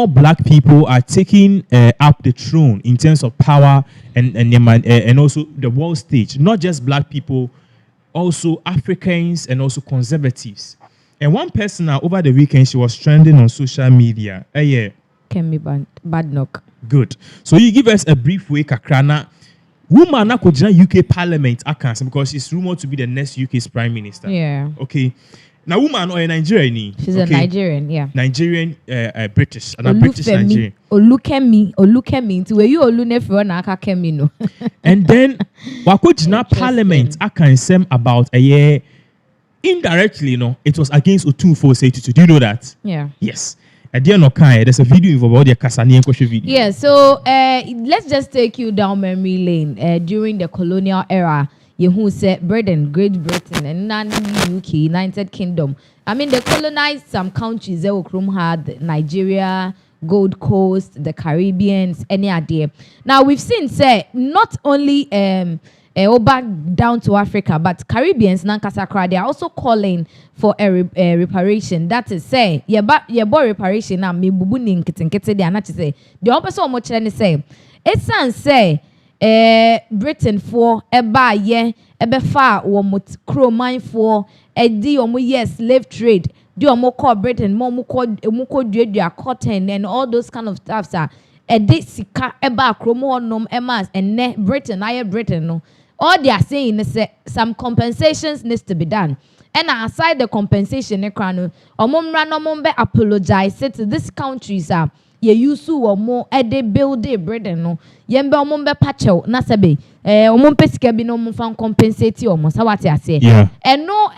All black people are taking up the throne in terms of power and also the world stage. Not just black people, also Africans and also conservatives. And one person over the weekend, she was trending on social media. Yeah. Kemi Badnock. Good. So you give us a brief way, Kakrana. Woman could join UK Parliament, because she's rumored to be the next UK's Prime Minister. Yeah. Okay. Now, woman or a Nigerian? She's a Nigerian, yeah. Nigerian, British, and a British Nigerian. Look at me. To where you Olune for Naka Kemino. And then, Wakujina Parliament, I can say about a year indirectly, it was against Otumfour say to. Do you know that? Yeah. Yes. There's a video involved the Kasani and Koshe video. Yeah, so let's just take you down memory lane. During the colonial era, you said Britain, Great Britain, and UK, United Kingdom. I mean, they colonized some countries. They had Nigeria, Gold Coast, the Caribbeans, any idea. Now we've seen, say, not only back down to Africa, but Caribbeans, Nankasakra, they are also calling for a reparation. That is, say, boy reparation now, me bubuning kitten, they are not to say. The opposite of much say, it's and say, Britain for eba ye ebe fa womut crow mine for di omo yes slave trade di omo call Britain mo do cotton and all those kind of stuff sir di sika eba kromo nom emas and ne Britain aye Britain no all they are saying is some compensations needs to be done. And aside the compensation ne krano omomra no mombe apologize to these countries ye yusu omo ede build Britain no yembe omombe pacho na sebe omompe sika bi no omfa compensate omo sawati ase eno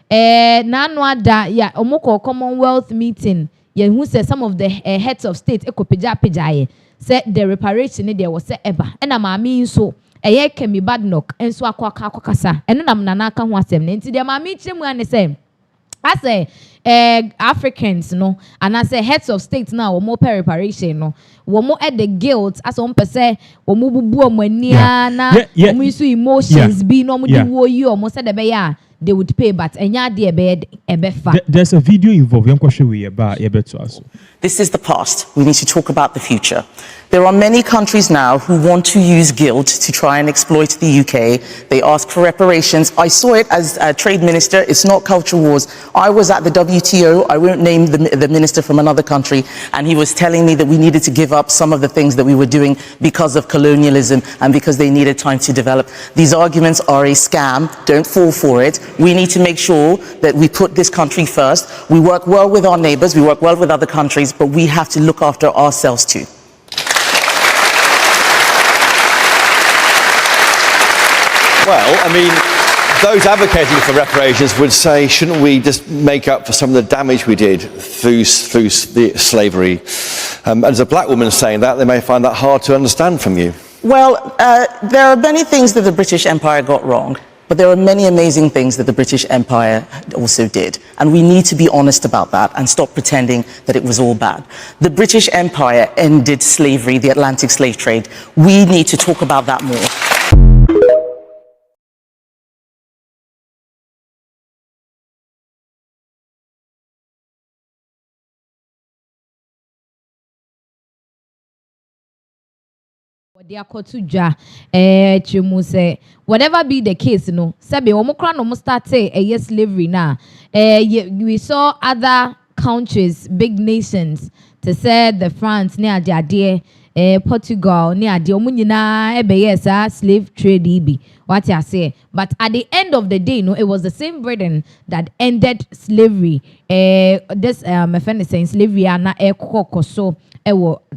na no ada ya omoko Commonwealth meeting ye who say some of the heads of state ekopeja ye say the reparation there was say eba na maami so eye Kemi Badnock enso akwa eno na nana aka ho asem nti de maami chemu ane say I say Africans no and I say heads of states now more reparation no more at the guilt as on per se or bubu na emotions be no you almost said the they would pay but there's a video involving this is the past. We need to talk about the future. There are many countries now who want to use guilt to try and exploit the UK. They ask for reparations. I saw it as a trade minister. It's not culture wars. I was at the WTO. I won't name the minister from another country. And he was telling me that we needed to give up some of the things that we were doing because of colonialism and because they needed time to develop. These arguments are a scam. Don't fall for it. We need to make sure that we put this country first. We work well with our neighbors. We work well with other countries, but we have to look after ourselves too. Well, I mean, those advocating for reparations would say, shouldn't we just make up for some of the damage we did through the slavery? As a black woman saying that, they may find that hard to understand from you. Well, there are many things that the British Empire got wrong, but there are many amazing things that the British Empire also did. And we need to be honest about that and stop pretending that it was all bad. The British Empire ended slavery, the Atlantic slave trade. We need to talk about that more. Whatever be the case, Sabi omokra no start slavery now. We saw other countries, big nations, to say the France near Jade, Portugal near the omunyina slave trade ibi. What I say, but at the end of the day, it was the same Britain that ended slavery. This my friend is saying slavery na so.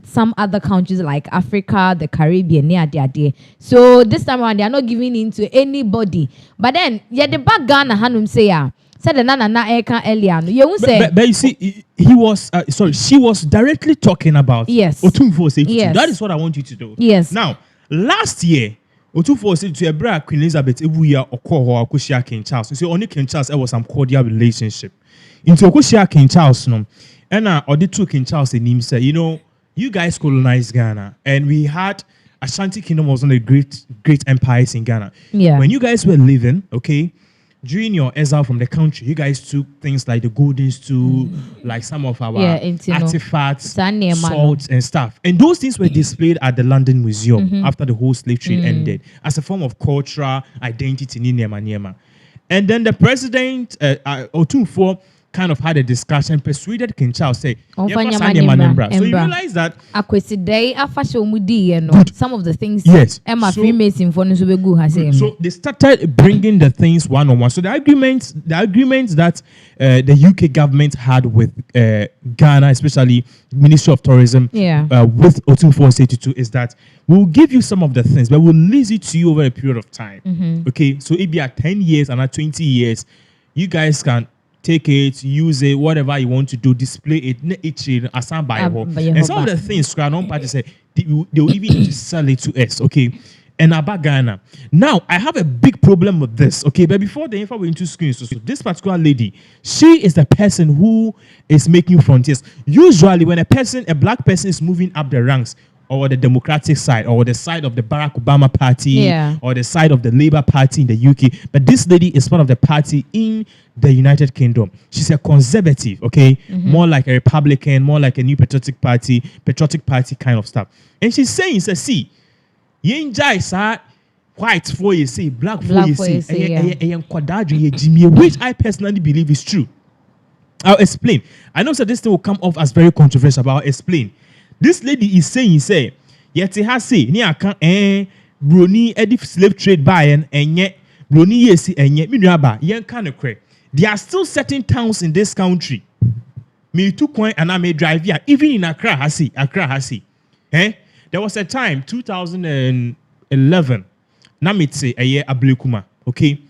Some other countries like Africa, the Caribbean, near there. So this time around, they are not giving in to anybody. But then, the back Ghana Hanum say said the nana na eka earlier. You won't say. But you see, she was directly talking about Otumfour say to. That is what I want you to do. Yes. Now, last year, Otumfour said to a Queen Elizabeth Ebuya Okoho Akushia King Charles. So only King Charles there was some cordial relationship. Into Okushia King Charles no. And or the two King Charles in him said, you guys colonized Ghana, and we had Ashanti Kingdom was one of the great empires in Ghana. Yeah. When you guys were living, okay, during your exile from the country, you guys took things like the golden stool, like some of our artifacts, salts and stuff. And those things were displayed at the London Museum after the whole slave trade ended as a form of cultural identity in Niema. And then the president, Otumfour, kind of had a discussion, persuaded King Charles, say, so you realize that some of the things yes. Freemason So they started bringing the things one on one. So the arguments that the UK government had with Ghana, especially Ministry of Tourism, with Otumfour 82, is that we'll give you some of the things, but we'll lease it to you over a period of time. Okay, so it be at 10 years and at 20 years, you guys can take it, use it, whatever you want to do, display it, and some of the things, party say they will even need to sell it to us, okay? And about Ghana. Now, I have a big problem with this, okay? But before the info went into screens, so this particular lady, she is the person who is making frontiers. Usually, when a black person is moving up the ranks, or the Democratic side, or the side of the Barack Obama party, or the side of the Labour Party in the UK. But this lady is part of the party in the United Kingdom. She's a conservative, okay? More like a Republican, more like a new patriotic party kind of stuff. And she's saying, see, yenja is white for you say, black for you say, which I personally believe is true. I'll explain. I know that this thing will come off as very controversial, but I'll explain. This lady is saying, yet has say, ni aka broni edif slave trade by and yet broni yesi and yet minaba yen kind of crack. There are still certain towns in this country. Me too coin and I may drive here, even in Accra Hasi. There was a time, 2011, Namitse a year Ablekuma, okay?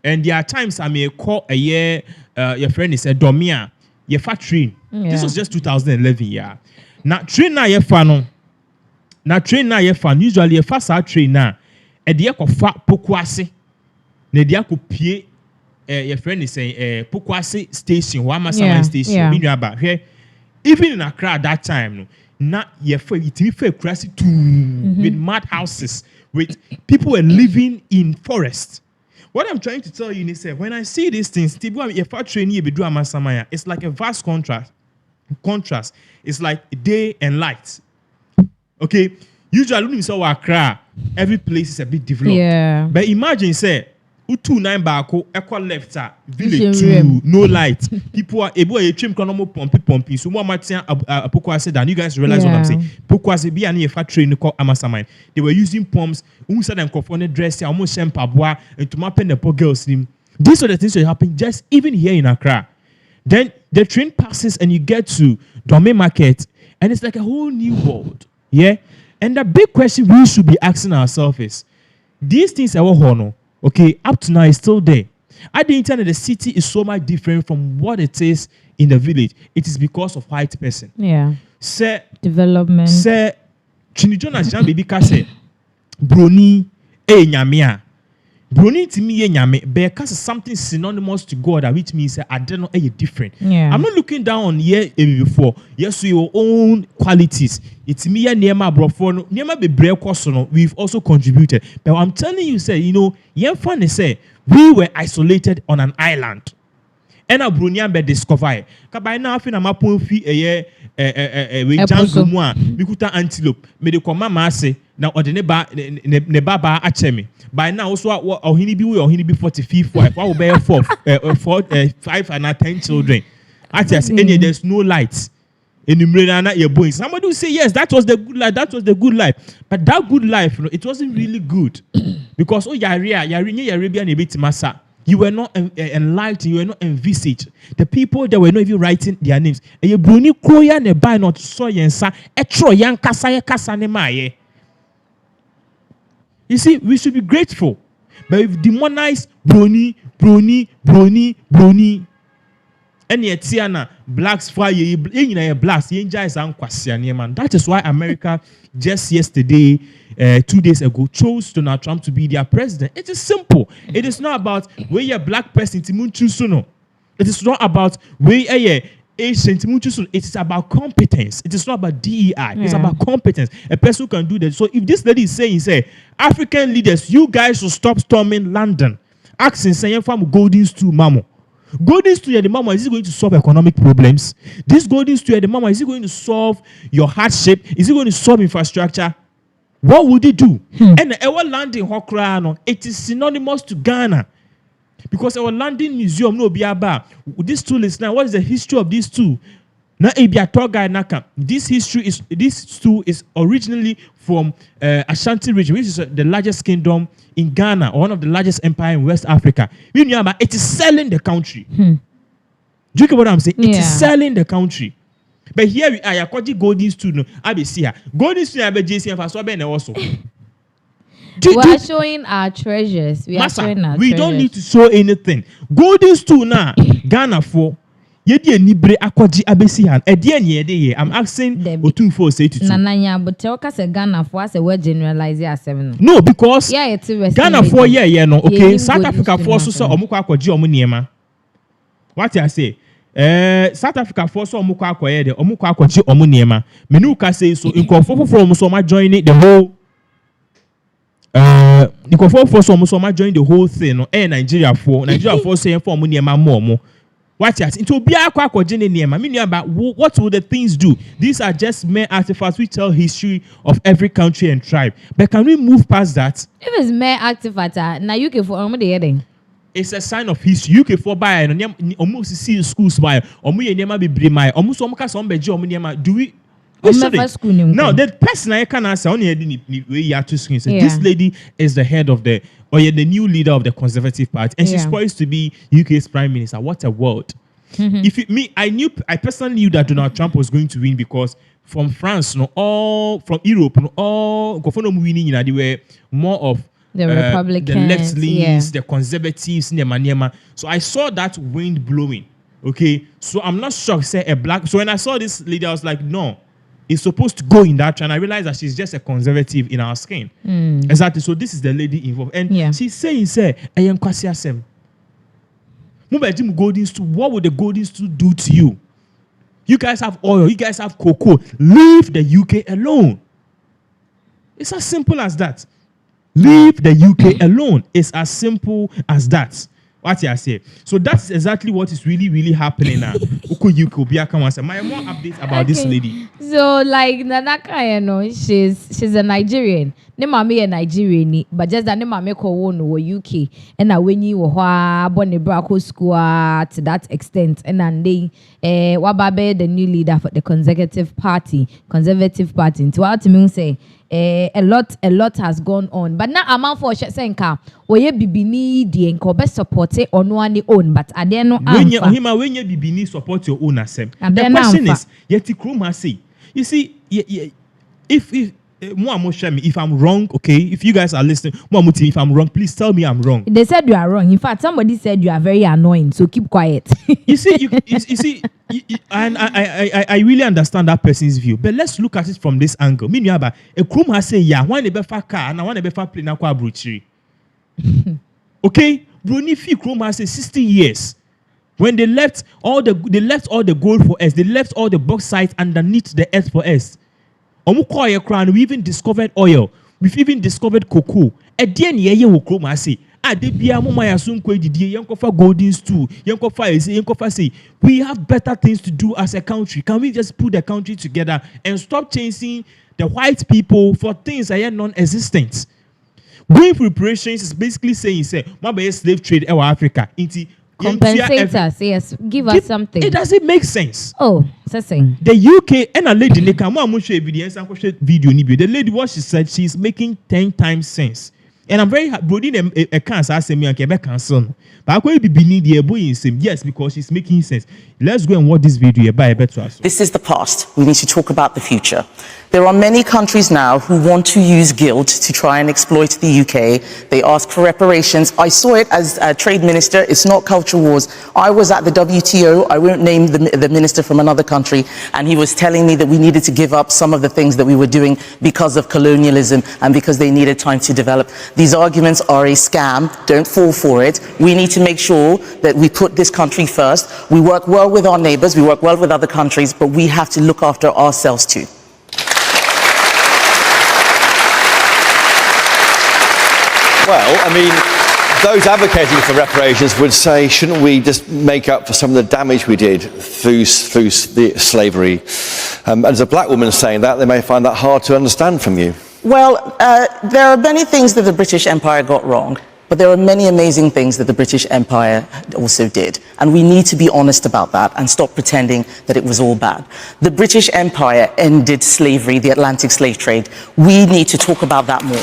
And there are times I may call a year, your friend is a Domia, your fat train. This was just 2011, yeah. Now train na ye fan usually a fast train na e de fa Pokuase na de akopie your friend is saying Pokuase station wa Masama station mi nuaba hwe even in Accra at that time no na ye fa itimi fa kurase too with mad houses with people were living in forest. What I'm trying to tell you is when I see these things it's like a vast contrast. It's like day and light. Okay, usually when you saw Accra, every place is a bit developed. But imagine say Utu 9 bako equal left village 2 no light. People are able to trim pumping. So more Martin Pokuase than you guys realize what I'm saying. Pokuase be an fat train called Amasamine. They were using pumps. Who said them confounded dress almost shampoo and to map the poor girls. These are the things that happen just even here in Accra. Then the train passes and you get to Dome Market and it's like a whole new world. Yeah? And the big question we should be asking ourselves is, these things are all okay, up to now is still there. At the internet, the city is so much different from what it is in the village. It is because of white person. Yeah. Say development. Say Chinijonas Jan Baby Kase Broni Nyamia. Broni to me nyame because something synonymous to God, which means I don't know different. Yeah. I'm not looking down on here before. Yes, your own qualities. It's me and Nema Brofono. Nema be brave kosono. We've also contributed. But I'm telling you, say, yen funny say we were isolated on an island. And a Brunian be discover. By now, I feel I'm a point we jungle moi. We could antelope. Me de mama say now or the neba achemi. By now, also, or he be 45 wife. What will be 5 and 10 children? Actually, there's no lights. Somebody will say, yes, that was the good life. That was the good life. But that good life, it wasn't really good. Because, you were not enlightened, you were not envisaged. The people that were not even writing their names. You see, we should be grateful. But we've demonized brony. And yet, Tiana, blacks fire, blacks, that is why America just yesterday, 2 days ago, chose Donald Trump to be their president. It is simple. It is not about where you're a black person, it is not about where you're Asian. It is about competence. It is not about DEI. It's about competence. A person who can do that. So if this lady is saying, African leaders, you guys should stop storming London. Asking saying from golden stool mamo. Golden stool at the mama, is it going to solve economic problems? This golden stool at the mama, is it going to solve your hardship? Is it going to solve infrastructure? What would it do? And our land in Hokrano, it is synonymous to Ghana. Because our landing museum no biaba. This tool is now. What is the history of this tool? Now, this tool is originally from Ashanti region, which is the largest kingdom in Ghana, or one of the largest empire in West Africa. It is selling the country. Do you get what I'm saying? It is selling the country. But here we are. I got the golden stool. No, I be see her. Golden stool. I be JC and so I also. We are showing our treasures. We are showing our we treasures. don't need to show anything. Golden stool now. Ghana for. I'm asking Otumfour say to Nananya, but tell us a Ghana for us a word generalize seven. No, because it's Ghana for no okay. South Africa for so omukwa akwaji omuniema. What I say? South Africa for so omukwa akwaye de omukwa akwaji omuniema. Menu ka say so nkofo from so ma join the whole nkofo so ma join the whole thing no Nigeria for say for omuniema more. Watch out. Into what will the things do? These are just mere artifacts which tell history of every country and tribe. But can we move past that? If it's mere artifacts, now UK for the heading. It's a sign of history. UK for buy and almost see schools by almost do we? Now that person I can answer only two screens. This lady is the head of the new leader of the Conservative Party, and she's poised to be UK's Prime Minister. What a world! I personally knew that Donald Trump was going to win because from France, all from Europe, all winning, they were more of the Republicans, the left leans, the conservatives, so I saw that wind blowing. Okay, so I'm not shocked. Say a black. So when I saw this lady, I was like, no. Is supposed to go in that, and I realized that she's just a conservative in our skin. Exactly. So this is the lady involved, and she's saying, "Say, I am Kwasiasem. Golden stool. What would the golden stool do to you? You guys have oil. You guys have cocoa. Leave the UK alone. It's as simple as that. Leave the UK alone. It's as simple as that." What I say. So that's exactly what is really happening now. My more updates about this lady. So like Nanaka, she's a Nigerian. Ne mama a Nigerian, but just that ne mama ko no UK. And now when you were born in Bracco school to that extent, and then they Wababe, the new leader for the Conservative Party. To what me say. A lot has gone on, but now amount for Senka, where you bibini the enko best support it on one own, but I dare no when you bibini support your own assem. The question is, yet say, you see, if I'm wrong, okay, if you guys are listening, if I'm wrong, please tell me I'm wrong. They said you are wrong. In fact, somebody said you are very annoying, so keep quiet. You see, and I really understand that person's view, but let's look at it from this angle. Me a krum has say one be fa car and one be fa plane akwa bruchiri. Okay, Bruni fi krum has say 60 years. When they left all the gold for us, they left all the bauxite underneath the earth for us. We even discovered oil. We've even discovered cocoa. At the end, we have better things to do as a country. Can we just put the country together and stop chasing the white people for things that are non-existent? Going for reparations is basically saying, my slave trade in Africa. Compensate us, yes. Give us something. It doesn't make sense. Oh, saying the UK and a lady, video. The lady, what she said, she's making 10 times sense. And I'm very happy. A cancer, I say me and Quebec cancel. But I could be beneath the boy in same. Yes, because she's making sense. Let's go and watch this video. This is the past. We need to talk about the future. There are many countries now who want to use guilt to try and exploit the UK. They ask for reparations. I saw it as a trade minister. It's not culture wars. I was at the WTO. I won't name the minister from another country. And he was telling me that we needed to give up some of the things that we were doing because of colonialism and because they needed time to develop. These arguments are a scam. Don't fall for it. We need to make sure that we put this country first. We work well with our neighbors. We work well with other countries, but we have to look after ourselves too. Well, I mean, those advocating for reparations would say, shouldn't we just make up for some of the damage we did through the slavery? And as a black woman saying that, they may find that hard to understand from you. Well, there are many things that the British Empire got wrong, but there are many amazing things that the British Empire also did. And we need to be honest about that and stop pretending that it was all bad. The British Empire ended slavery, the Atlantic slave trade. We need to talk about that more.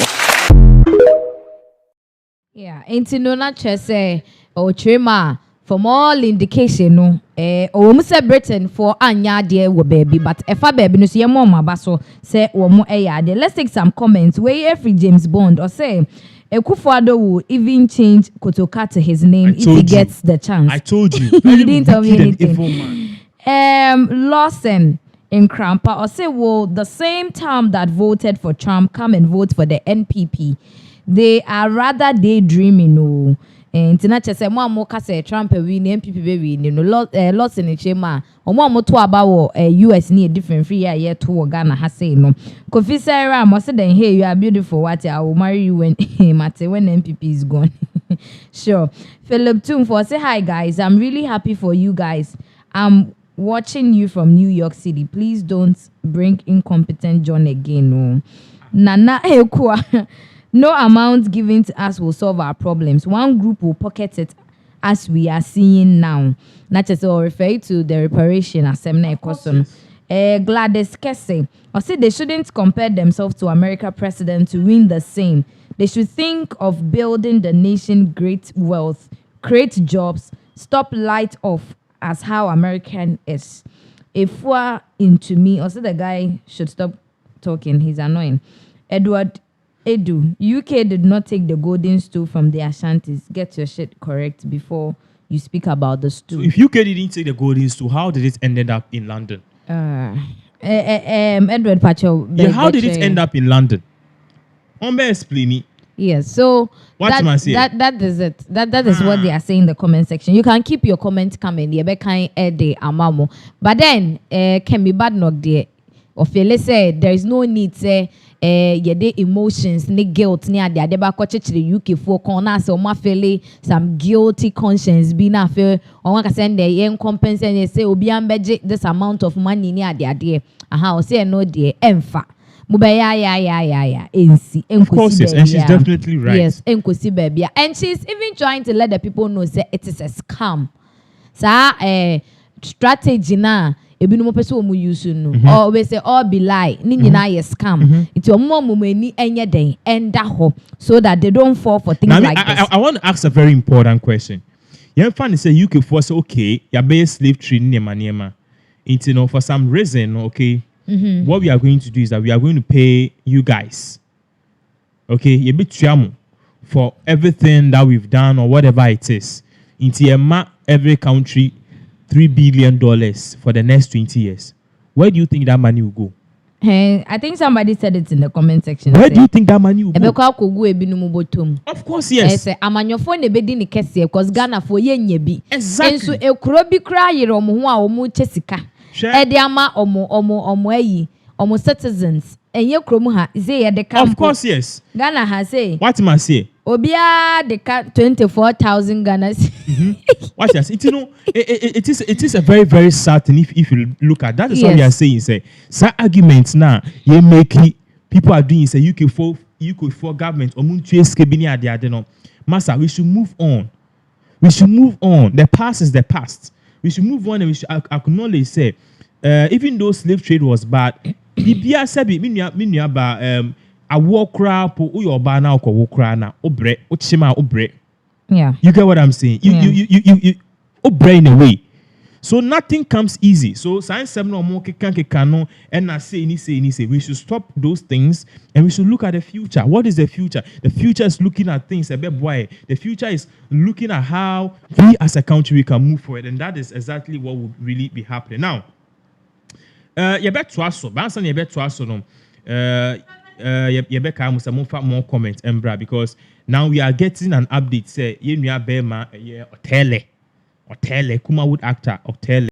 Yeah, into no not say or trema from all indication no say Britain for anya dear wo baby, but if a baby no see mama baso say wo mo let's take some comments where every James Bond or say Kufuado will even change Kotoka to his name if he gets the chance. I told you. You didn't tell me anything. Lawson in Krampa or say, well, the same time that voted for Trump, come and vote for the NPP. They are rather daydreaming. No. And tonight, say, more say Trump win, NPP win. You know, Lawson in Chema. Or more to about US near different free year to Ghana has say no. Kofi Sarah must say, hey, you are beautiful. What I will marry you when NPP is gone. Sure. Philip Otumfour say, hi guys. I'm really happy for you guys. I'm watching you from New York City. Please don't bring incompetent John again. No. Nana Ekwa. No amount given to us will solve our problems. One group will pocket it as we are seeing now. Not just all refer to the reparation as Semna Ekoson. Gladys Kese. I said they shouldn't compare themselves to America president to win the same. They should think of building the nation great wealth, create jobs, stop light off as how American is. If we're into me, also the guy should stop talking. He's annoying. Edward Edu, UK did not take the golden stool from the Ashantis. Get your shit correct before you speak about the stool. So if UK didn't take the golden stool, how did it ended up in London? Edward Pacho. Yeah, how did it end up in London? Explain it. Yes, so that is it. That is what they are saying in the comment section. You can keep your comments coming. But then can be bad knock there. Or feel say there is no need say the emotions, ni guilt, ni ade ba ko the UK for corner so ma feel some guilty conscience be na feel on ka send the yen compensate say obi ambeje this amount of money ni ade aha o say no there emfa ya ensi. Of course, yes, and she's definitely right. Yes, enkosi baby, and she's even trying to let the people know say it is a scam. Strategy na ebi no person omu use no or we say all be lie ni nyina ye scam it your mom mani enye den enda ho so that they don't fall for things like this. I want to ask a very important question. You find say UK for say okay ya be slave trade niema into for some reason okay what we are going to do is that we are going to pay you guys okay you be triamo for everything that we've done or whatever it is into every country $3 billion for the next 20 years. Where do you think that money will go? I think somebody said it in the comment section. Where do you think that money will go? Of course, yes. Because Ghana for ye exactly. And so a krobi cry omu chesika. Ediama omo citizens. And ye kromuha say the camp. Of course, yes. Ghana has say. What must say? Obia the 24,000 Ghanas. Watch this. It is a very, very sad thing if you look at that. Is what we are saying. Say arguments now you make it, people are doing say UK for government Massa, we should move on. We should move on. The past is the past. We should move on and we should acknowledge say even though slave trade was bad, Bibia said a war crap or your banana or crana obre ochima obre. Yeah. You get what I'm saying? You obre in a way. So nothing comes easy. So science 7 or more can and I say we should stop those things and we should look at the future. What is the future? The future is looking at things a bit wide. The future is looking at how we as a country we can move forward, and that is exactly what would really be happening. Now, you bet to us so more comments Embra, because now we are getting an update say you bema or tele Kuma Wood actor or tele